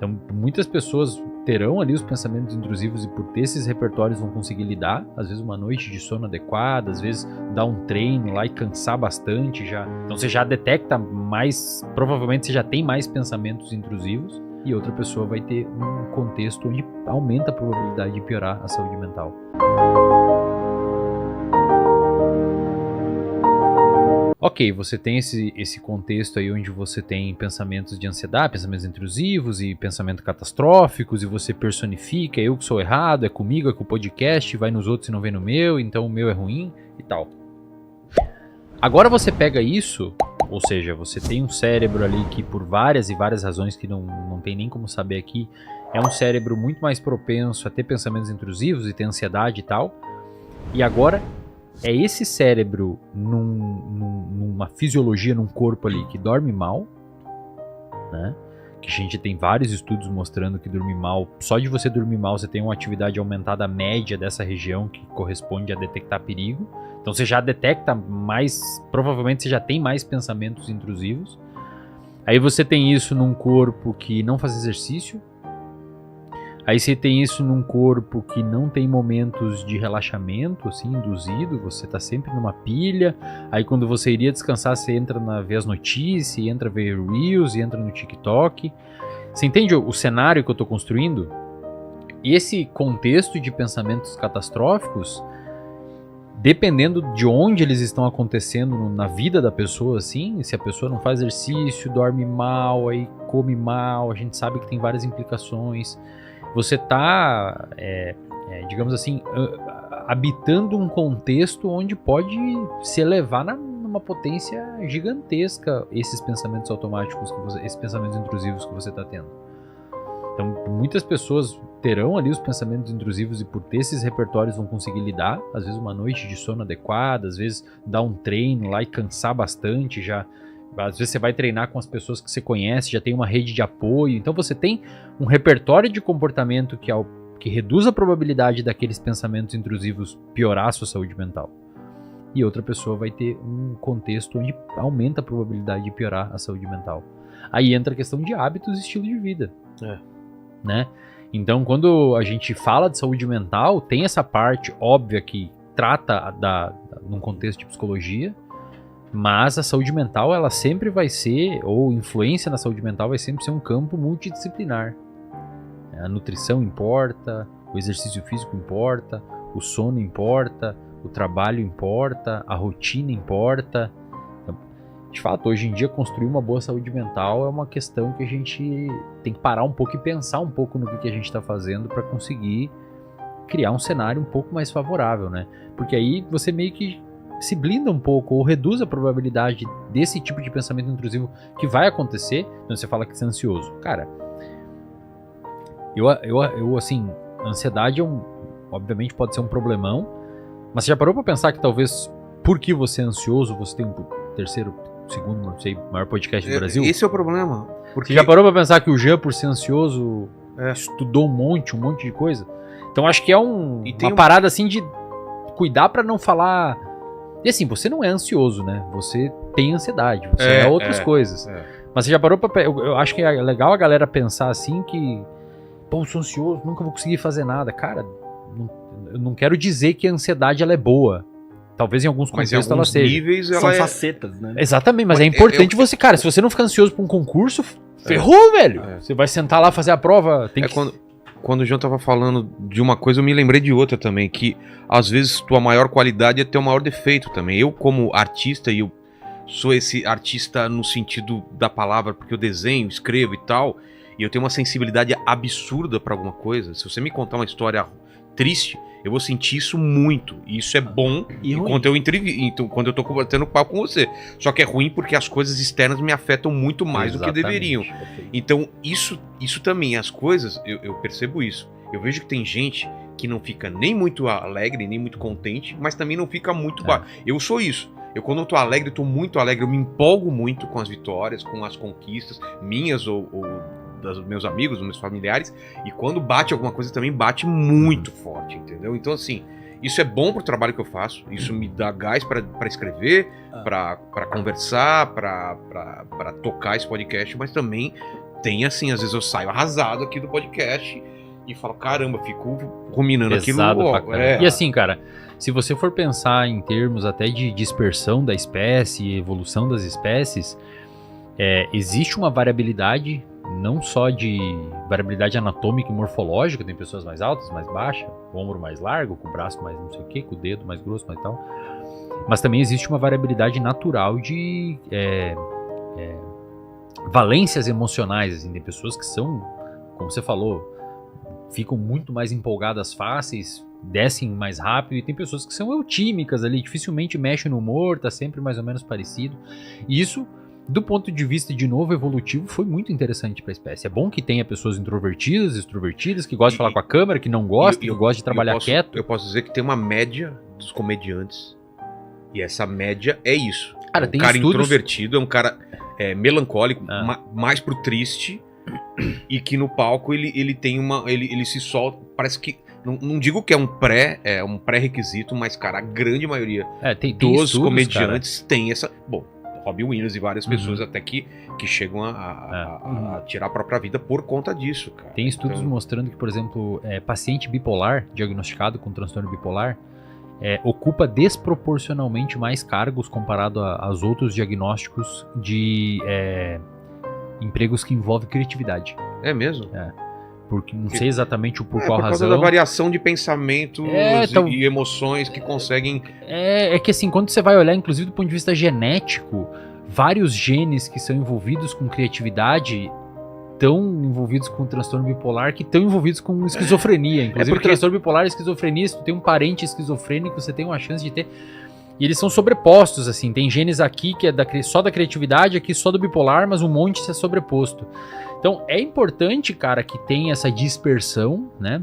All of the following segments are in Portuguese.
Então, muitas pessoas terão ali os pensamentos intrusivos e por ter esses repertórios vão conseguir lidar. Às vezes uma noite de sono adequada, às vezes dar um treino lá e cansar bastante já. Então você já detecta mais, provavelmente você já tem mais pensamentos intrusivos. E outra pessoa vai ter um contexto onde aumenta a probabilidade de piorar a saúde mental. Ok, você tem esse contexto aí onde você tem pensamentos de ansiedade, pensamentos intrusivos e pensamentos catastróficos, e você personifica, eu que sou errado, é comigo, é com o podcast, vai nos outros e não vem no meu, então o meu é ruim e tal. Agora você pega isso, ou seja, você tem um cérebro ali que por várias e várias razões que não tem nem como saber aqui, é um cérebro muito mais propenso a ter pensamentos intrusivos e ter ansiedade e tal, e agora é esse cérebro numa fisiologia, num corpo ali que dorme mal, né? Que a gente tem vários estudos mostrando que dormir mal, só de você dormir mal você tem uma atividade aumentada média dessa região que corresponde a detectar perigo. Então você já detecta mais, provavelmente você já tem mais pensamentos intrusivos. Aí você tem isso num corpo que não faz exercício. Aí você tem isso num corpo que não tem momentos de relaxamento, assim, induzido, você tá sempre numa pilha. Aí quando você iria descansar, você entra na ver as notícias, entra ver Reels, entra no TikTok. Você entende o cenário que eu tô construindo? E esse contexto de pensamentos catastróficos, dependendo de onde eles estão acontecendo na vida da pessoa, assim, se a pessoa não faz exercício, dorme mal, aí come mal, a gente sabe que tem várias implicações. Você está, digamos assim, habitando um contexto onde pode se elevar numa potência gigantesca esses pensamentos automáticos, esses pensamentos intrusivos que você está tendo. Então, muitas pessoas terão ali os pensamentos intrusivos e por ter esses repertórios vão conseguir lidar. Às vezes uma noite de sono adequada, às vezes dar um treino lá e cansar bastante já. Às vezes você vai treinar com as pessoas que você conhece, já tem uma rede de apoio. Então você tem um repertório de comportamento que reduz a probabilidade daqueles pensamentos intrusivos piorar a sua saúde mental. E outra pessoa vai ter um contexto onde aumenta a probabilidade de piorar a saúde mental. Aí entra a questão de hábitos e estilo de vida. Né? Então quando a gente fala de saúde mental, tem essa parte óbvia que trata num contexto de psicologia. Mas a saúde mental, ela sempre vai ser, ou influência na saúde mental vai sempre ser um campo multidisciplinar. A nutrição importa, o exercício físico importa, o sono importa, o trabalho importa, a rotina importa. De fato, hoje em dia, construir uma boa saúde mental é uma questão que a gente tem que parar um pouco e pensar um pouco no que a gente está fazendo para conseguir criar um cenário um pouco mais favorável, né? Porque aí você meio que se blinda um pouco ou reduz a probabilidade desse tipo de pensamento intrusivo que vai acontecer quando você fala que você é ansioso. Cara, eu assim, ansiedade obviamente pode ser um problemão, mas você já parou pra pensar que talvez porque você é ansioso, você tem um terceiro, segundo, não sei, maior podcast do Brasil? Esse é o problema. Porque... Você já parou pra pensar que o Jean, por ser ansioso, estudou um monte de coisa? Então acho que é uma parada assim de cuidar pra não falar... E assim, você não é ansioso, né? Você tem ansiedade, você é outras coisas. Mas você já parou pra... Eu acho que é legal a galera pensar assim que... Pô, eu sou ansioso, nunca vou conseguir fazer nada. Cara, eu não quero dizer que a ansiedade ela é boa. Talvez em alguns contextos ela seja. Níveis, são facetas, né? Exatamente, mas é importante você... Cara, se você não ficar ansioso pra um concurso, ferrou, velho. Você vai sentar lá, fazer a prova... Tem que... Quando o João tava falando de uma coisa, eu me lembrei de outra também, que às vezes tua maior qualidade é teu maior defeito também. Eu, como artista, e eu sou esse artista no sentido da palavra, porque eu desenho, escrevo e tal, e eu tenho uma sensibilidade absurda pra alguma coisa. Se você me contar uma história triste, eu vou sentir isso muito. E isso é bom quando eu tô batendo papo com você. Só que é ruim porque as coisas externas me afetam muito mais do que deveriam. Então, isso também, as coisas, eu percebo isso. Eu vejo que tem gente que não fica nem muito alegre, nem muito contente, mas também não fica muito baixo. Eu sou isso. Quando eu tô alegre, eu tô muito alegre, eu me empolgo muito com as vitórias, com as conquistas minhas ou dos meus amigos, dos meus familiares, e quando bate alguma coisa também bate muito forte, entendeu? Então assim, isso é bom pro trabalho que eu faço, isso me dá gás pra escrever, pra conversar, pra tocar esse podcast, mas também tem assim, às vezes eu saio arrasado aqui do podcast e falo, caramba, fico ruminando Pesado aquilo. pra caramba. E assim, cara, se você for pensar em termos até de dispersão da espécie, evolução das espécies, existe uma variabilidade, não só de variabilidade anatômica e morfológica, tem pessoas mais altas, mais baixas, com o ombro mais largo, com o braço mais não sei o que, com o dedo mais grosso, mais tal, mas também existe uma variabilidade natural de valências emocionais, assim, tem pessoas que são, como você falou, ficam muito mais empolgadas fáceis, descem mais rápido, e tem pessoas que são eutímicas ali, dificilmente mexem no humor, tá sempre mais ou menos parecido. E isso, do ponto de vista, de novo, evolutivo, foi muito interessante para a espécie. É bom que tenha pessoas introvertidas, extrovertidas, que gostam de falar com a câmera, que não gostam, que gostam de trabalhar quieto. Eu posso dizer que tem uma média dos comediantes, e essa média é isso. Cara, é um tem cara estudos... introvertido, é um cara melancólico, mais pro triste, e que no palco ele tem uma... Ele se solta, parece que... Não digo que é um pré-requisito, mas, cara, a grande maioria tem dos estudos, comediantes tem essa... Bom, Robin Williams e várias pessoas até que chegam a tirar a própria vida por conta disso, cara. Tem estudos mostrando que, por exemplo, paciente bipolar, diagnosticado com transtorno bipolar, ocupa desproporcionalmente mais cargos comparado aos outros diagnósticos de empregos que envolvem criatividade. É mesmo? Porque não sei exatamente por qual razão. Por causa da variação de pensamentos e emoções que conseguem... É que assim, quando você vai olhar, inclusive do ponto de vista genético, vários genes que são envolvidos com criatividade estão envolvidos com transtorno bipolar, que estão envolvidos com esquizofrenia. Inclusive, transtorno bipolar e esquizofrenia, se tu tem um parente esquizofrênico, você tem uma chance de ter... E eles são sobrepostos, assim. Tem genes aqui que é só da criatividade, aqui só do bipolar, mas um monte se é sobreposto. Então, é importante, cara, que tenha essa dispersão, né?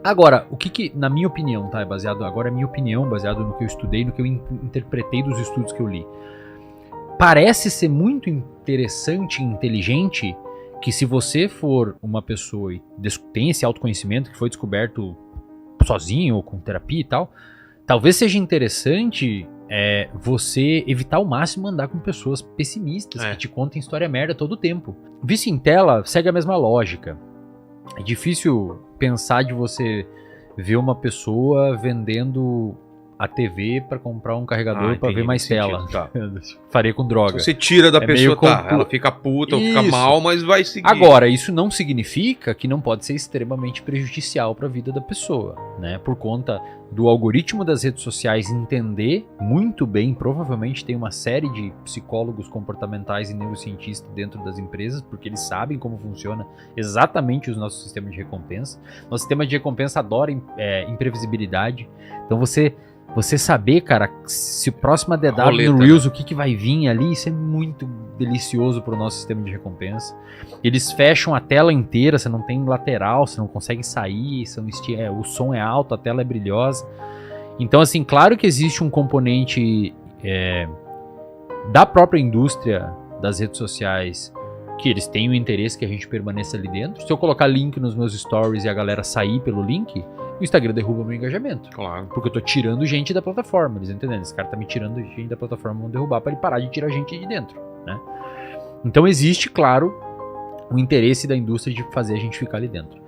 Agora, o que na minha opinião, tá? Agora é minha opinião, baseado no que eu estudei, no que eu interpretei dos estudos que eu li. Parece ser muito interessante e inteligente que se você for uma pessoa e tem esse autoconhecimento que foi descoberto sozinho ou com terapia e tal, talvez seja interessante você evitar ao máximo andar com pessoas pessimistas que te contem história merda todo o tempo. Vício em tela segue a mesma lógica. É difícil pensar de você ver uma pessoa vendendo a TV para comprar um carregador para ver mais tela. Tá. Faria com droga. Se você tira da pessoa, ela fica puta ou fica mal, mas vai seguir. Agora, isso não significa que não pode ser extremamente prejudicial para a vida da pessoa, né? Por conta do algoritmo das redes sociais entender muito bem, provavelmente tem uma série de psicólogos comportamentais e neurocientistas dentro das empresas, porque eles sabem como funciona exatamente o nosso sistema de recompensa. Nosso sistema de recompensa adora imprevisibilidade. Então você saber, cara, se o próximo DW no Reels, o que vai vir ali, isso é muito delicioso pro nosso sistema de recompensa. Eles fecham a tela inteira, você não tem lateral, você não consegue sair, o som é alto, a tela é brilhosa. Então, assim, claro que existe um componente da própria indústria das redes sociais que eles têm o interesse que a gente permaneça ali dentro. Se eu colocar link nos meus stories e a galera sair pelo link, o Instagram derruba meu engajamento. Claro. Porque eu tô tirando gente da plataforma, eles entendem? Esse cara tá me tirando gente da plataforma, vão derrubar para ele parar de tirar gente de dentro, né? Então existe, claro, o interesse da indústria de fazer a gente ficar ali dentro.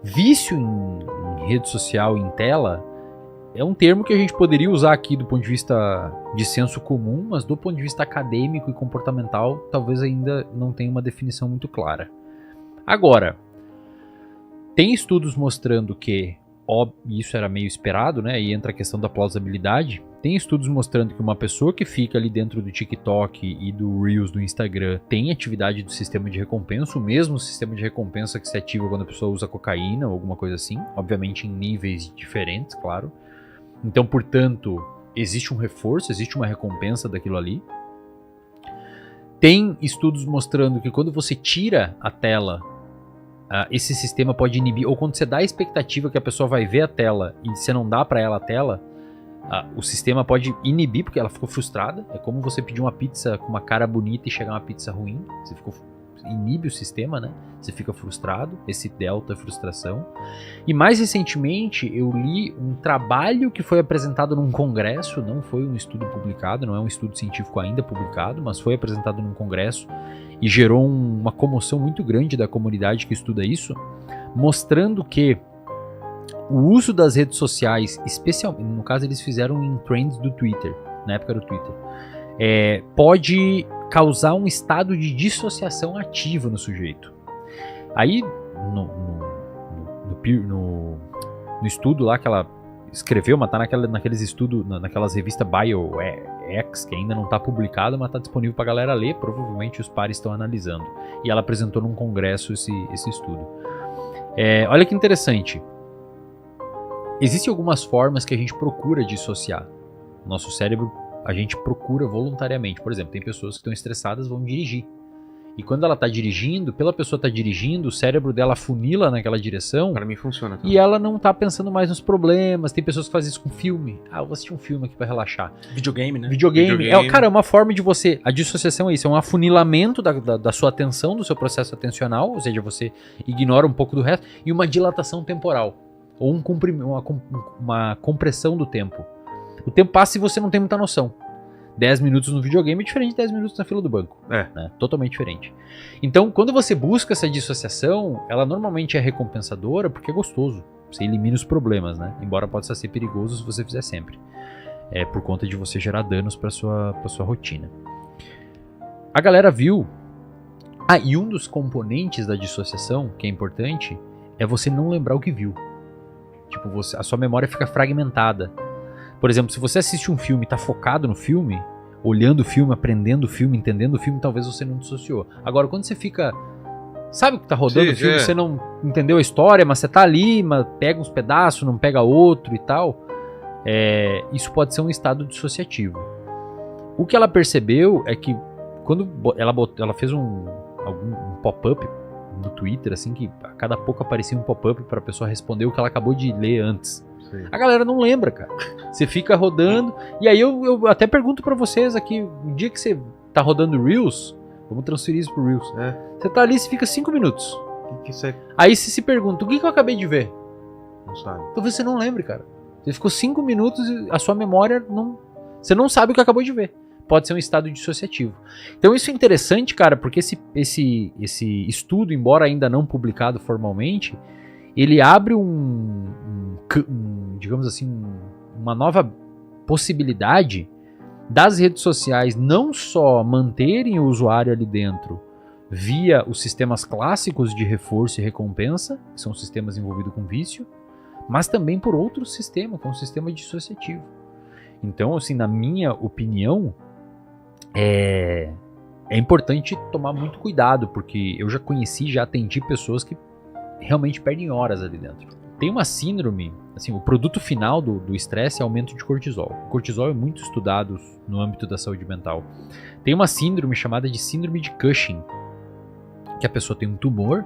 Vício em rede social, em tela, é um termo que a gente poderia usar aqui do ponto de vista de senso comum, mas do ponto de vista acadêmico e comportamental, talvez ainda não tenha uma definição muito clara. Agora, tem estudos mostrando que, isso era meio esperado, né? E entra a questão da plausibilidade. Tem estudos mostrando que uma pessoa que fica ali dentro do TikTok e do Reels do Instagram tem atividade do sistema de recompensa, o mesmo sistema de recompensa que se ativa quando a pessoa usa cocaína ou alguma coisa assim, obviamente em níveis diferentes, claro. Então, portanto, existe um reforço, existe uma recompensa daquilo ali. Tem estudos mostrando que quando você tira a tela, esse sistema pode inibir, ou quando você dá a expectativa que a pessoa vai ver a tela e você não dá pra ela a tela, o sistema pode inibir porque ela ficou frustrada. É como você pedir uma pizza com uma cara bonita e chegar uma pizza ruim. Você inibe o sistema, né? Você fica frustrado, esse delta é frustração. E mais recentemente eu li um trabalho que foi apresentado num congresso, não foi um estudo publicado, não é um estudo científico ainda publicado, mas foi apresentado num congresso e gerou uma comoção muito grande da comunidade que estuda isso, mostrando que o uso das redes sociais, especialmente, no caso eles fizeram em trends do Twitter, na época do Twitter, pode causar um estado de dissociação ativa no sujeito. Aí, no estudo lá que ela escreveu, mas tá naqueles estudos, naquelas revistas BioX, que ainda não está publicado, mas está disponível para a galera ler, provavelmente os pares estão analisando. E ela apresentou num congresso esse estudo. Olha que interessante. Existem algumas formas que a gente procura dissociar. Nosso cérebro, a gente procura voluntariamente. Por exemplo, tem pessoas que estão estressadas, vão dirigir. E quando ela está dirigindo, pela pessoa estar dirigindo, o cérebro dela funila naquela direção. Para mim funciona também. E ela não está pensando mais nos problemas. Tem pessoas que fazem isso com filme. Eu vou assistir um filme aqui para relaxar. Videogame, né? Videogame. Cara, é uma forma de você... A dissociação é isso, é um afunilamento da sua atenção, do seu processo atencional, ou seja, você ignora um pouco do resto, e uma dilatação temporal. Ou uma compressão do tempo. O tempo passa e você não tem muita noção. 10 minutos no videogame é diferente de 10 minutos na fila do banco. Né? Totalmente diferente. Então, quando você busca essa dissociação, ela normalmente é recompensadora porque é gostoso. Você elimina os problemas, né? Embora possa ser perigoso se você fizer sempre. Por conta de você gerar danos para sua rotina. A galera viu... e um dos componentes da dissociação, que é importante, é você não lembrar o que viu. Tipo, a sua memória fica fragmentada. Por exemplo, se você assiste um filme e tá focado no filme, olhando o filme, aprendendo o filme, entendendo o filme, talvez você não dissociou. Agora, quando você fica... Sabe o que tá rodando o filme, você não entendeu a história, mas você tá ali, mas pega uns pedaços, não pega outro e tal. Isso pode ser um estado dissociativo. O que ela percebeu é que quando ela fez um pop-up no Twitter, assim, que a cada pouco aparecia um pop-up pra pessoa responder o que ela acabou de ler antes. Sim. A galera não lembra, cara. Você fica rodando, e aí eu até pergunto pra vocês aqui, o dia que você tá rodando Reels, vamos transferir isso pro Reels. Você tá ali e fica 5 minutos. Aí você se pergunta, o que eu acabei de ver? Não sabe. Talvez você não lembre, cara. Você ficou 5 minutos e a sua memória não... Você não sabe o que acabou de ver. Pode ser um estado dissociativo. Então isso é interessante, cara, porque esse estudo, embora ainda não publicado formalmente, ele abre digamos assim, uma nova possibilidade das redes sociais não só manterem o usuário ali dentro via os sistemas clássicos de reforço e recompensa, que são sistemas envolvidos com vício, mas também por outro sistema, que é um sistema dissociativo. Então, assim, na minha opinião, é importante tomar muito cuidado, porque eu já atendi pessoas que realmente perdem horas ali dentro. Tem uma síndrome, assim, o produto final do estresse é aumento de cortisol. O cortisol é muito estudado no âmbito da saúde mental. Tem uma síndrome chamada de síndrome de Cushing, que a pessoa tem um tumor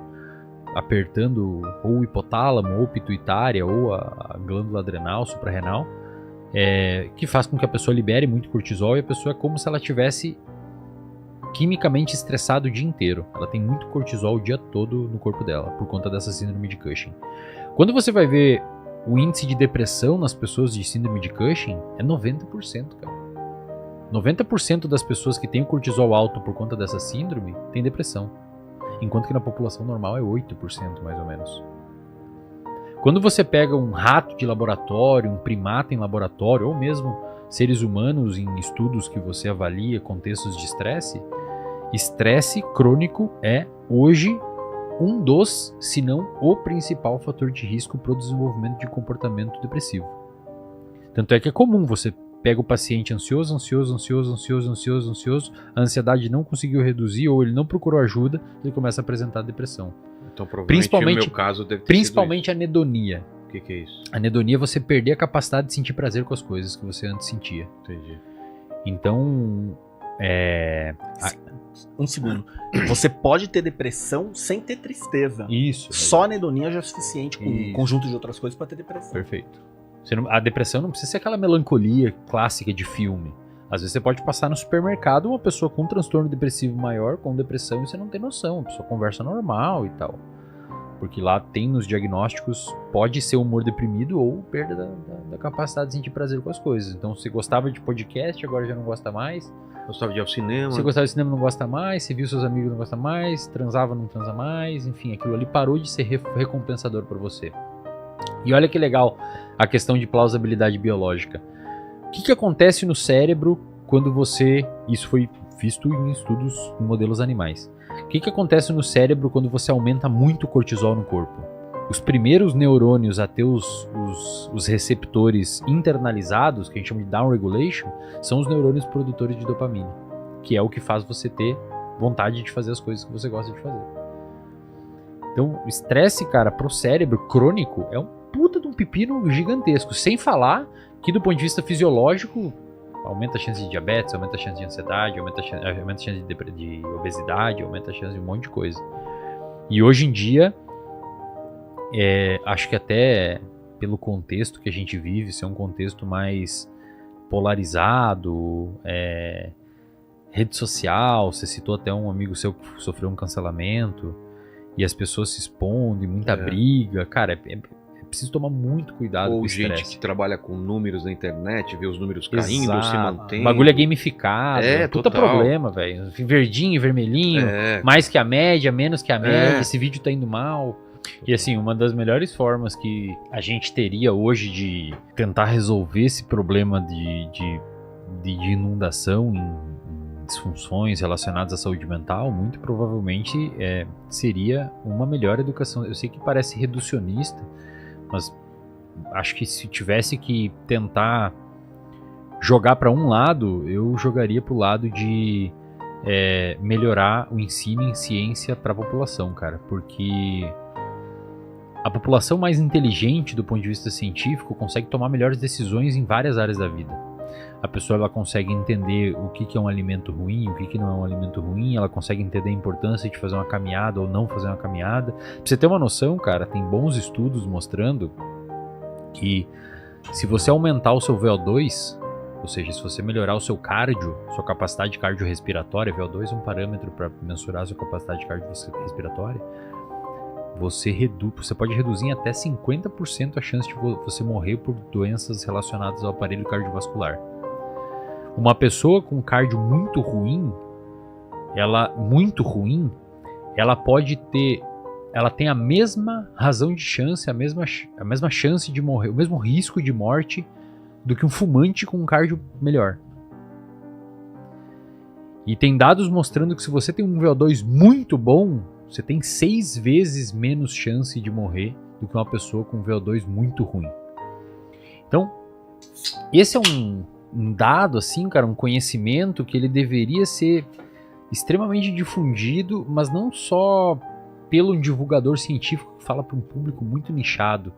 apertando ou o hipotálamo, ou pituitária, ou a glândula adrenal, suprarrenal, que faz com que a pessoa libere muito cortisol e a pessoa é como se ela tivesse quimicamente estressada o dia inteiro. Ela tem muito cortisol o dia todo no corpo dela, por conta dessa síndrome de Cushing. Quando você vai ver o índice de depressão nas pessoas de síndrome de Cushing, é 90%, cara. 90% das pessoas que têm o cortisol alto por conta dessa síndrome têm depressão. Enquanto que na população normal é 8%, mais ou menos. Quando você pega um rato de laboratório, um primata em laboratório, ou mesmo seres humanos em estudos que você avalia contextos de estresse crônico é, hoje, um dos, se não o principal fator de risco para o desenvolvimento de comportamento depressivo. Tanto é que é comum, você pega o paciente ansioso, a ansiedade não conseguiu reduzir ou ele não procurou ajuda, ele começa a apresentar depressão. Então, principalmente no meu caso deve ter principalmente a anedonia. O que é isso? A anedonia é você perder a capacidade de sentir prazer com as coisas que você antes sentia. Entendi. Então, Um segundo. Você pode ter depressão sem ter tristeza. Isso. Só a anedonia já é suficiente, com um conjunto de outras coisas, para ter depressão. Perfeito. A depressão não precisa ser aquela melancolia clássica de filme. Às vezes você pode passar no supermercado uma pessoa com um transtorno depressivo maior, com depressão, e você não tem noção. A pessoa conversa normal e tal. Porque lá tem nos diagnósticos, pode ser humor deprimido ou perda da capacidade de sentir prazer com as coisas. Então, você gostava de podcast, agora já não gosta mais. Gostava de ir ao cinema. Você gostava de cinema, não gosta mais. Você viu seus amigos, não gosta mais. Transava, não transa mais. Enfim, aquilo ali parou de ser recompensador para você. E olha que legal a questão de plausibilidade biológica. O que acontece no cérebro quando você... Isso foi visto em estudos em modelos animais. O que acontece no cérebro quando você aumenta muito o cortisol no corpo? Os primeiros neurônios a ter os receptores internalizados, que a gente chama de downregulation, são os neurônios produtores de dopamina, que é o que faz você ter vontade de fazer as coisas que você gosta de fazer. Então, o estresse, cara, pro cérebro crônico é um puta de um pepino gigantesco, sem falar que do ponto de vista fisiológico, aumenta a chance de diabetes, aumenta a chance de ansiedade, aumenta a chance de obesidade, aumenta a chance de um monte de coisa. E hoje em dia, acho que até pelo contexto que a gente vive, ser um contexto mais polarizado, rede social, você citou até um amigo seu que sofreu um cancelamento, e as pessoas se expondo, e muita briga, cara, preciso tomar muito cuidado com o estresse. Ou gente que trabalha com números na internet, vê os números caindo, se mantém. O bagulho é gamificado, puta problema, velho. Verdinho, vermelhinho, mais que a média, menos que a média, esse vídeo tá indo mal. E assim, uma das melhores formas que a gente teria hoje de tentar resolver esse problema de inundação em disfunções relacionadas à saúde mental, muito provavelmente seria uma melhor educação. Eu sei que parece reducionista, mas acho que se tivesse que tentar jogar para um lado, eu jogaria pro lado de melhorar o ensino em ciência para a população, cara. Porque a população mais inteligente do ponto de vista científico consegue tomar melhores decisões em várias áreas da vida. A pessoa ela consegue entender o que é um alimento ruim, o que não é um alimento ruim, ela consegue entender a importância de fazer uma caminhada ou não fazer uma caminhada. Pra você ter uma noção, cara, tem bons estudos mostrando que se você aumentar o seu VO2, ou seja, se você melhorar o seu cardio, sua capacidade cardiorrespiratória, VO2 é um parâmetro para mensurar a sua capacidade cardiorrespiratória, você pode reduzir em até 50% a chance de você morrer por doenças relacionadas ao aparelho cardiovascular. Uma pessoa com cardio muito ruim, ela pode ter, ela tem a mesma razão de chance, a mesma chance de morrer, o mesmo risco de morte do que um fumante com um cardio melhor. E tem dados mostrando que se você tem um VO2 muito bom, você tem 6 vezes menos chance de morrer do que uma pessoa com um VO2 muito ruim. Então, esse é um dado, assim, cara, um conhecimento que ele deveria ser extremamente difundido, mas não só pelo divulgador científico que fala para um público muito nichado,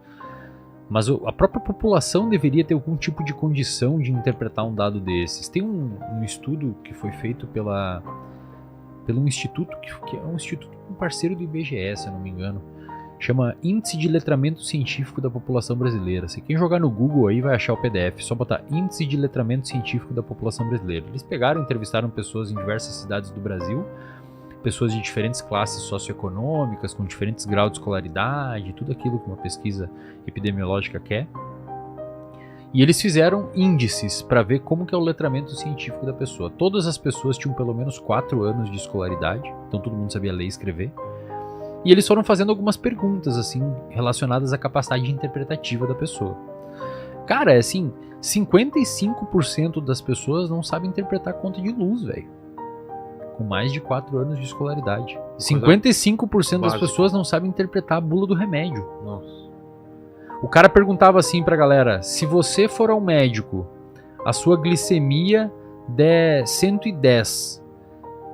mas a própria população deveria ter algum tipo de condição de interpretar um dado desses. Tem um estudo que foi feito pelo um instituto, que é um instituto parceiro do IBGE, se eu não me engano, chama Índice de Letramento Científico da População Brasileira. Se quem jogar no Google aí vai achar o PDF, só botar Índice de Letramento Científico da População Brasileira. Eles entrevistaram pessoas em diversas cidades do Brasil, pessoas de diferentes classes socioeconômicas, com diferentes graus de escolaridade, tudo aquilo que uma pesquisa epidemiológica quer. E eles fizeram índices para ver como que é o letramento científico da pessoa. Todas as pessoas tinham pelo menos 4 anos de escolaridade, então todo mundo sabia ler e escrever. E eles foram fazendo algumas perguntas assim relacionadas à capacidade interpretativa da pessoa. Cara, é assim, 55% das pessoas não sabem interpretar conta de luz, velho. Com mais de 4 anos de escolaridade. 55% das pessoas não sabem interpretar a bula do remédio. Nossa. O cara perguntava assim pra galera: se você for ao médico, a sua glicemia der 110,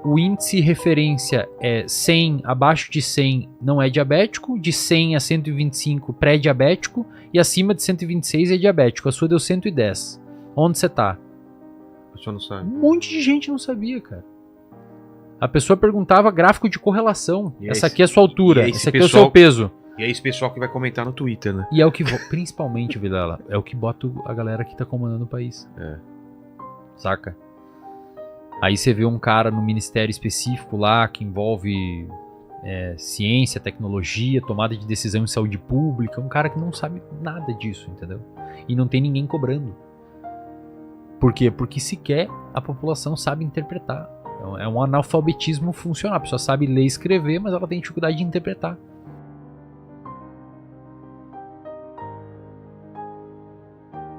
o índice referência é 100, abaixo de 100 não é diabético, de 100 a 125 pré-diabético e acima de 126 é diabético. A sua deu 110. Onde você tá? A pessoa não sabe. Um monte de gente não sabia, cara. A pessoa perguntava gráfico de correlação. Essa aqui é a sua altura, esse aqui é o seu peso. E é esse pessoal que vai comentar no Twitter, né? E é o que, principalmente, Vilela, é o que bota a galera que tá comandando o país. Saca? Aí você vê um cara no ministério específico lá que envolve ciência, tecnologia, tomada de decisão em saúde pública, um cara que não sabe nada disso, entendeu? E não tem ninguém cobrando. Por quê? Porque sequer a população sabe interpretar. É um analfabetismo funcional. A pessoa sabe ler e escrever, mas ela tem dificuldade de interpretar.